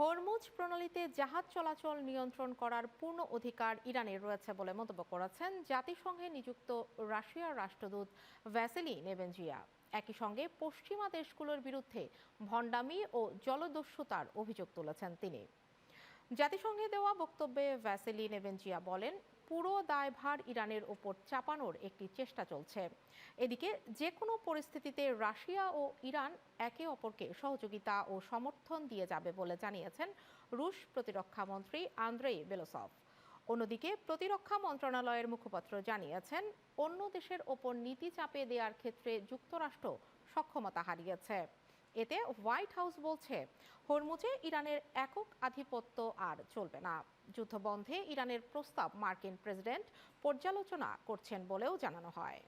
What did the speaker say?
Hormuz প্রণালীতে জাহাজ চলাচল নিয়ন্ত্রণ করার পূর্ণ অধিকার ইরানের রয়েছে বলে মন্তব্য করেছেন জাতিসংঘে নিযুক্ত রাশিয়ার রাষ্ট্রদূত ভ্যাসিলি নেবেনজিয়া। একই সঙ্গে পশ্চিমা দেশগুলোর বিরুদ্ধে ভণ্ডামি ও জলদস্যুতার অভিযোগ তুলেছেন তিনি। জাতিসংঘে দেওয়া বক্তব্যে ভ্যাসিলি নেবেনজিয়া বলেন, পুরো দায়ভার ইরানের ওপর চাপানোর একটি চেষ্টা চলছে। এদিকে যে কোনো পরিস্থিতিতে রাশিয়া ও ইরান একে অপরকে সহযোগিতা ও সমর্থন দিয়ে যাবে বলে জানিয়েছেন রুশ প্রতিরক্ষা মন্ত্রী আন্দ্রেই বেলোসভ। অন্যদিকে প্রতিরক্ষা মন্ত্রণালয়ের মুখপাত্র জানিয়েছেন, অন্য দেশের ওপর নীতি চাপিয়ে দেওয়ার ক্ষেত্রে যুক্তরাষ্ট্র সক্ষমতা হারিয়েছে। এতে হোয়াইট হাউস বলছে, হরমুজে ইরানের একক আধিপত্য আর চলবে না। যুদ্ধবন্ধে ইরানের প্রস্তাব মার্কিন প্রেসিডেন্ট পর্যালোচনা করছেন বলেও জানানো হয়।